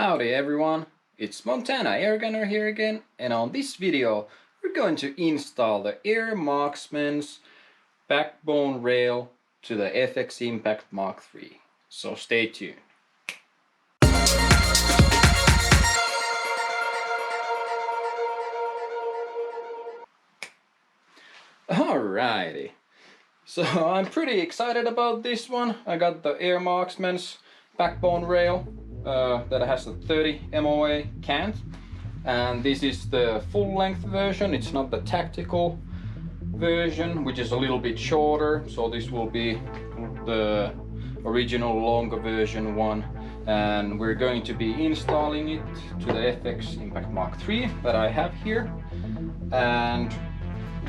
Howdy everyone, it's Montana Airgunner here again, and on this video we're going to install the AirMarksman's Backbone Rail to the FX Impact Mark III. So stay tuned. Alrighty, so I'm pretty excited about this one. I got the AirMarksman's Backbone Rail that has a 30 MOA cant, and this is the full length version. It's not the tactical version, which is a little bit shorter, so this will be the original longer version one, and we're going to be installing it to the FX Impact Mark III that I have here. And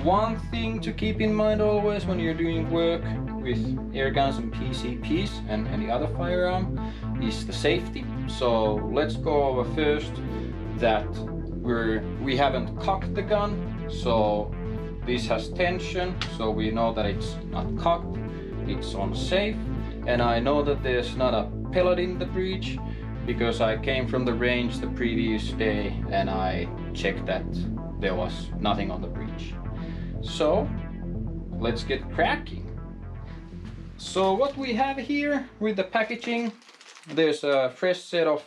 one thing to keep in mind always when you're doing work with airguns and PCPs and any other firearm is the safety. So let's go over first that we haven't cocked the gun, so this has tension, so we know that it's not cocked, it's on safe. And I know that there's not a pellet in the breech because I came from the range the previous day and I checked that there was nothing on the breech. So let's get cracking. So what we have here with the packaging, there's a fresh set of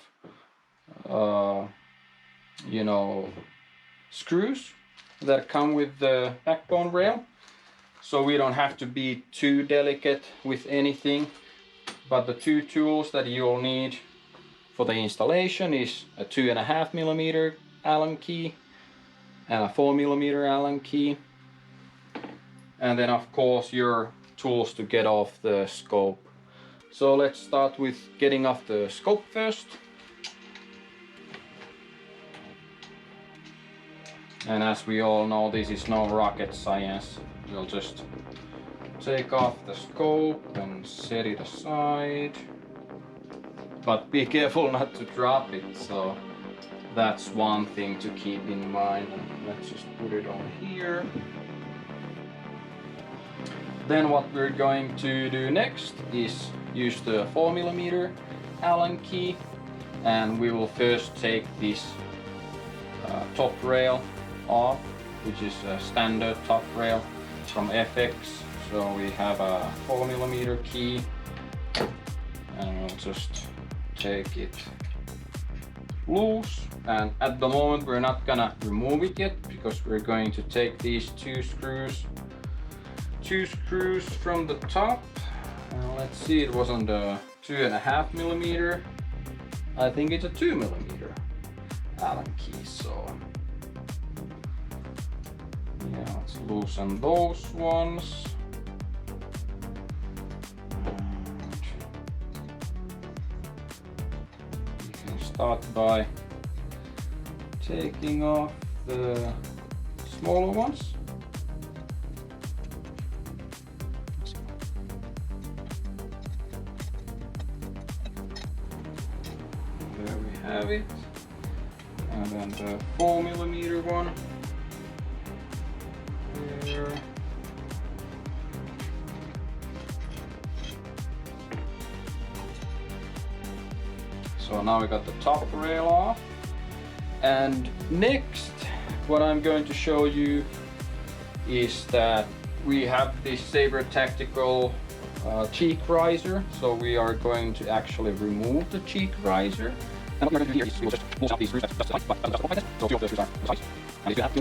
screws that come with the backbone rail, so we don't have to be too delicate with anything. But the two tools that you'll need for the installation is a 2.5mm Allen key and a 4mm Allen key, and then of course your tools to get off the scope. So let's start with getting off the scope first. And as we all know, this is no rocket science. We'll just take off the scope and set it aside. But be careful not to drop it, so that's one thing to keep in mind. Let's just put it on here. Then what we're going to do next is use the 4mm Allen key, and we will first take this top rail off, which is a standard top rail from FX. So we have a 4mm key, and we'll just take it loose. And at the moment we're not gonna remove it yet because we're going to take these two screws from the top. Let's see, it was on the 2.5mm. I think it's a 2mm Allen key, so yeah, let's loosen those ones. You can start by taking off the smaller ones. There we have it. And then the 4mm one. Here. So now we got the top rail off. And next, what I'm going to show you is that we have this Saber Tactical cheek riser. So we are going to actually remove the cheek riser. And what we're going to do here is we will just pull out these screws. So two of the screws are precise. And if you have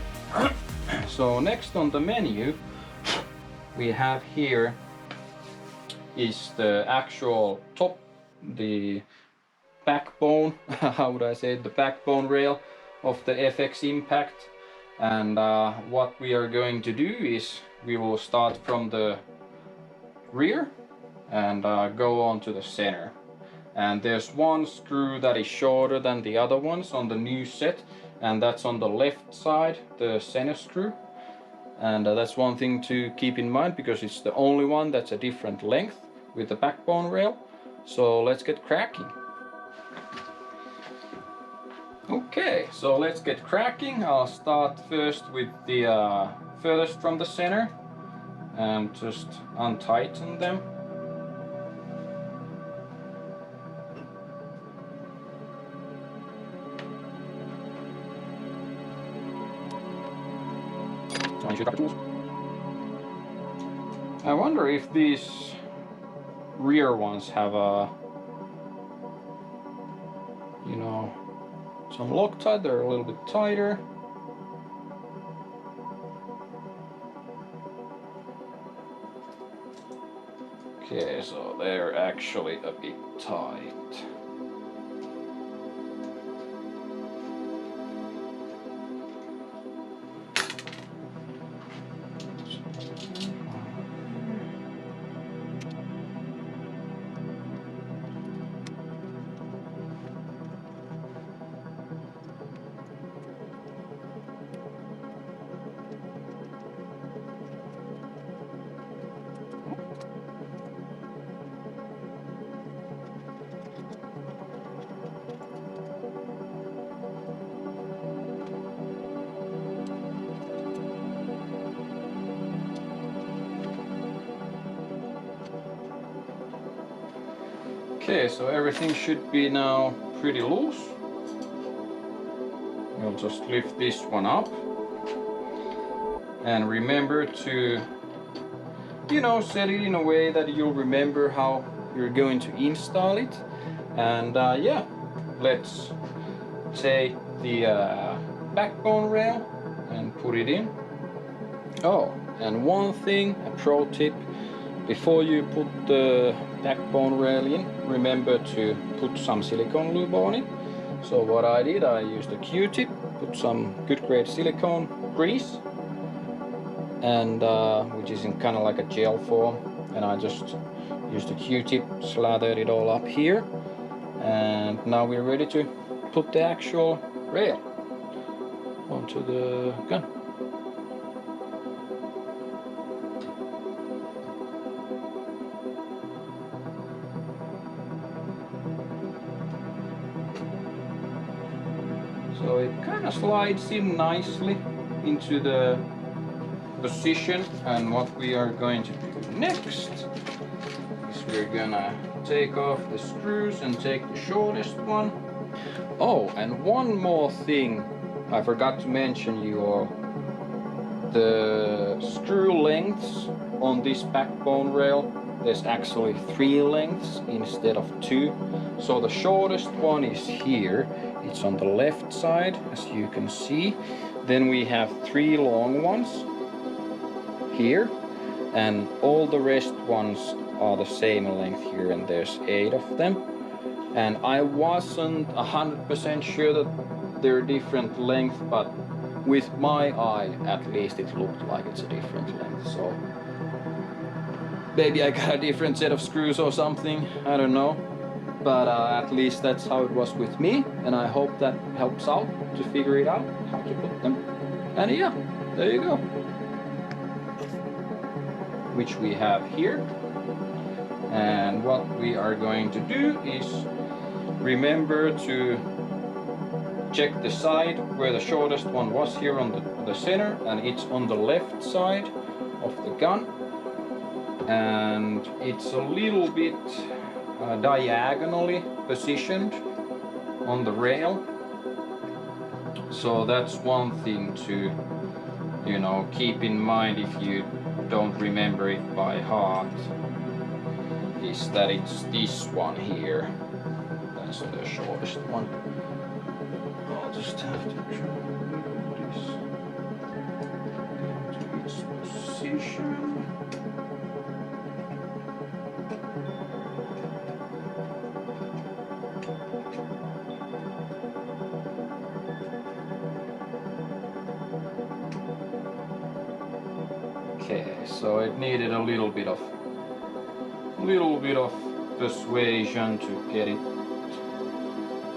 to So next on the menu we have here is the actual top, the backbone, how would I say it, the backbone rail of the FX Impact. And what we are going to do is we will start from the rear and go on to the center. And there's one screw that is shorter than the other ones on the new set, and that's on the left side, the center screw. And that's one thing to keep in mind because it's the only one that's a different length with the backbone rail. So let's get cracking. Okay, so let's get cracking. I'll start first with the furthest from the center and just untighten them. I wonder if these rear ones have a, you know, some Loctite. They're a little bit tighter. Okay, so they're actually a bit tight. Okay, so everything should be now pretty loose. We'll just lift this one up. And remember to, you know, set it in a way that you'll remember how you're going to install it. And yeah, let's take the backbone rail and put it in. Oh, and one thing, a pro tip, before you put the backbone rail in, remember to put some silicone lube on it. So what I did, I used a Q-tip, put some good grade silicone grease, and which is in kind of like a gel form, and I just used a Q-tip, slathered it all up here, and now we're ready to put the actual rail onto the gun. So it kind of slides in nicely into the position, and what we are going to do next is we're gonna take off the screws and take the shortest one. Oh, and one more thing I forgot to mention you all. The screw lengths on this backbone rail, there's actually 3 lengths instead of 2. So the shortest one is here. It's on the left side, as you can see. Then we have 3 long ones here, and all the rest ones are the same length here, and there's 8 of them. And I wasn't 100% sure that they're different length, but with my eye at least it looked like it's a different length. So maybe I got a different set of screws or something, I don't know. But at least that's how it was with me, and I hope that helps out to figure it out, how to put them. And yeah, there you go. Which we have here. And what we are going to do is remember to check the side where the shortest one was here on the center, and it's on the left side of the gun. And it's a little bit diagonally positioned on the rail. So that's one thing to, you know, keep in mind if you don't remember it by heart, is that it's this one here. That's the shortest one. I'll just have to move this into its position. Okay, so it needed a little bit of persuasion to get it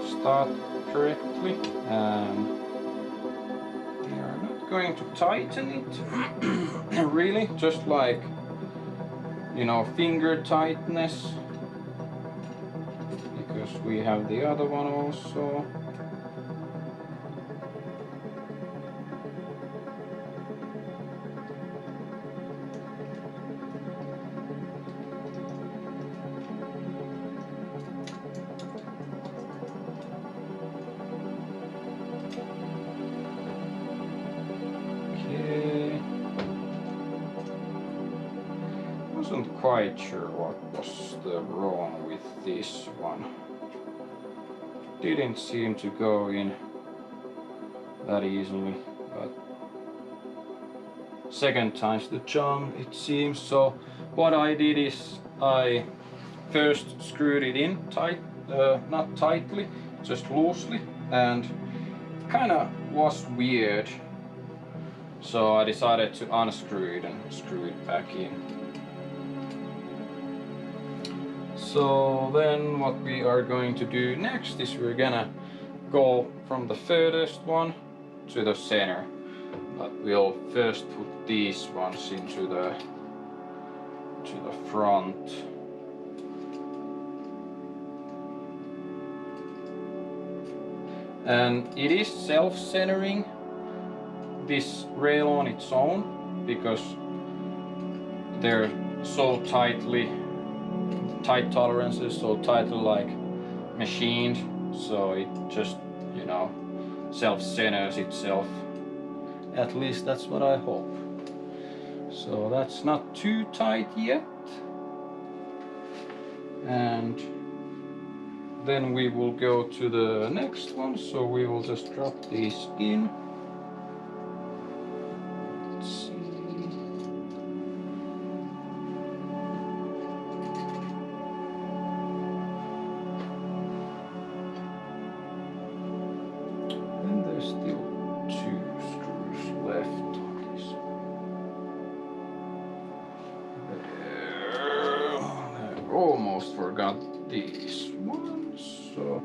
start correctly. We are not going to tighten it really, just like, you know, finger tightness, because we have the other one also. Okay. Wasn't quite sure what was the wrong with this one. Didn't seem to go in that easily, but second time's the charm, it seems. So what I did is I first screwed it in tight, not tightly, just loosely, and kind of was weird. So I decided to unscrew it and screw it back in. So then what we are going to do next is we're gonna go from the furthest one to the center. But we'll first put these ones into the front. And it is self-centering, this rail on its own, because they're so tight tolerances, so tightly like machined, so it just, you know, self-centers itself. At least that's what I hope. So that's not too tight yet. And then we will go to the next one, so we will just drop these in. Let's see. And there's still 2 screws left on this. I almost forgot these ones. So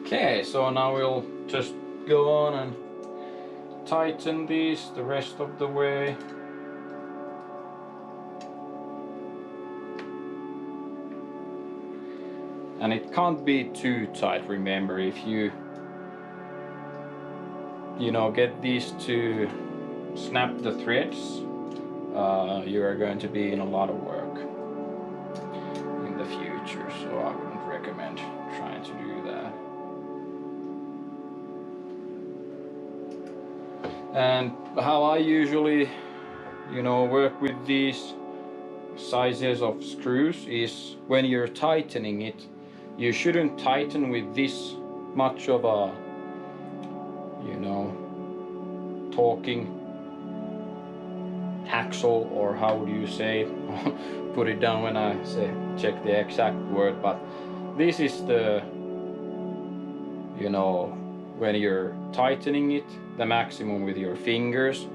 okay, so now we'll just go on and tighten these the rest of the way. And it can't be too tight, remember, if you know, get these to snap the threads, you are going to be in a lot of work in the future, so I wouldn't recommend trying to do that. And how I usually, you know, work with these sizes of screws is when you're tightening it, you shouldn't tighten with this much of a, you know, talking hacksaw, or how do you say, put it down when I say check the exact word, but this is the, you know, when you're tightening it, the maximum with your fingers.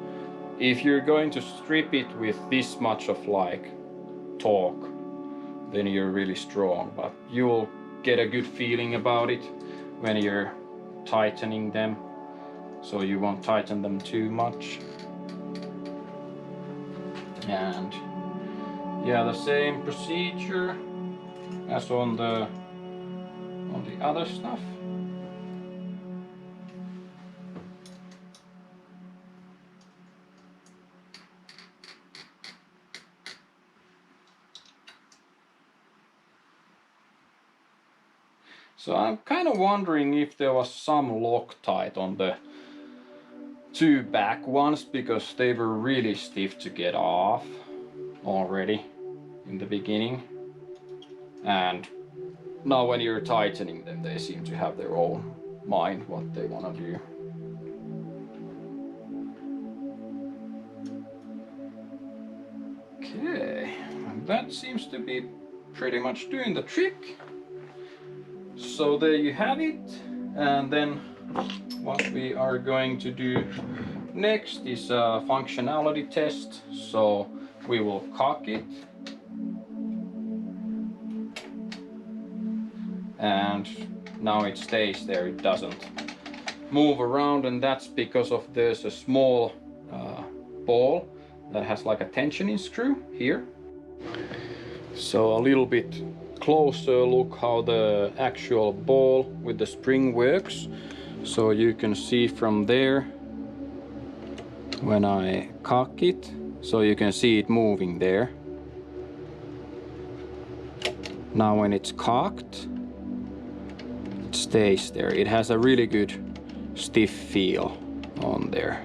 If you're going to strip it with this much of like torque, then you're really strong, but you will get a good feeling about it when you're tightening them, so you won't tighten them too much. And yeah, the same procedure as on the other stuff. So I'm kind of wondering if there was some Loctite on the 2 back ones, because they were really stiff to get off already in the beginning. And now when you're tightening them, they seem to have their own mind what they want to do. Okay, and that seems to be pretty much doing the trick. So there you have it. And then what we are going to do next is a functionality test. So we will cock it, and now it stays there, it doesn't move around, and that's because of there's a small ball that has like a tensioning screw here. So a little bit closer look how the actual ball with the spring works. So you can see from there when I cock it, so you can see it moving there. Now when it's cocked, it stays there. It has a really good stiff feel on there.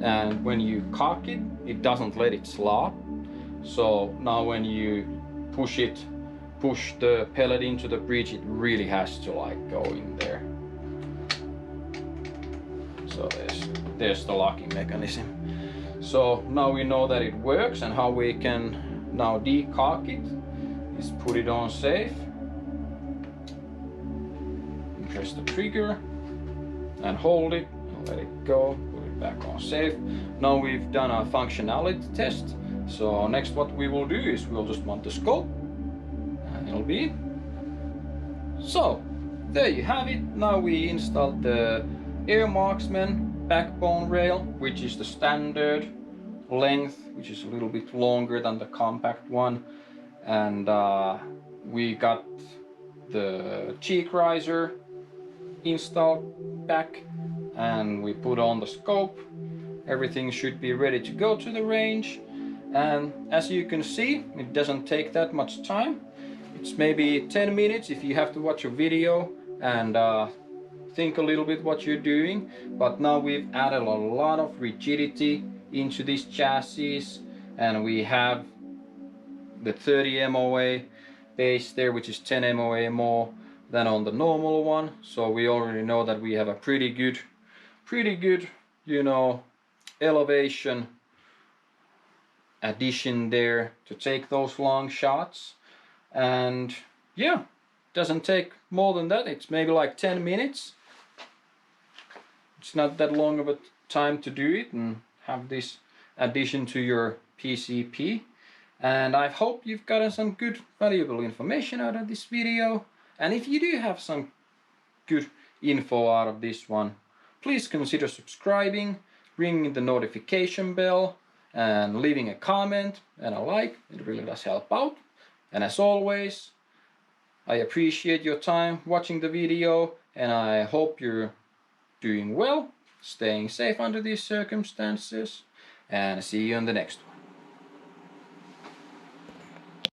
And when you cock it, it doesn't let it slop. So now when you push the pellet into the bridge, it really has to like go in there. So there's the locking mechanism. So now we know that it works, and how we can now decock it is put it on safe, press the trigger and hold it and let it go, put it back on safe. Now we've done a functionality test. So next what we will do is we'll just mount the scope and it'll be it. So there you have it. Now we installed the AirMarksman Backbone Rail, which is the standard length, which is a little bit longer than the compact one. And we got the cheek riser installed back, and we put on the scope. Everything should be ready to go to the range. And as you can see, it doesn't take that much time. It's maybe 10 minutes if you have to watch a video and think a little bit what you're doing. But now we've added a lot of rigidity into this chassis, and we have the 30 MOA base there, which is 10 MOA more than on the normal one. So we already know that we have a pretty good, you know, elevation addition there to take those long shots. And yeah, doesn't take more than that. It's maybe like 10 minutes. It's not that long of a time to do it and have this addition to your PCP. And I hope you've gotten some good valuable information out of this video. And if you do have some good info out of this one, please consider subscribing, ringing the notification bell, and leaving a comment and a like. It really does help out. And as always, I appreciate your time watching the video, and I hope you're doing well, staying safe under these circumstances, and see you on the next one.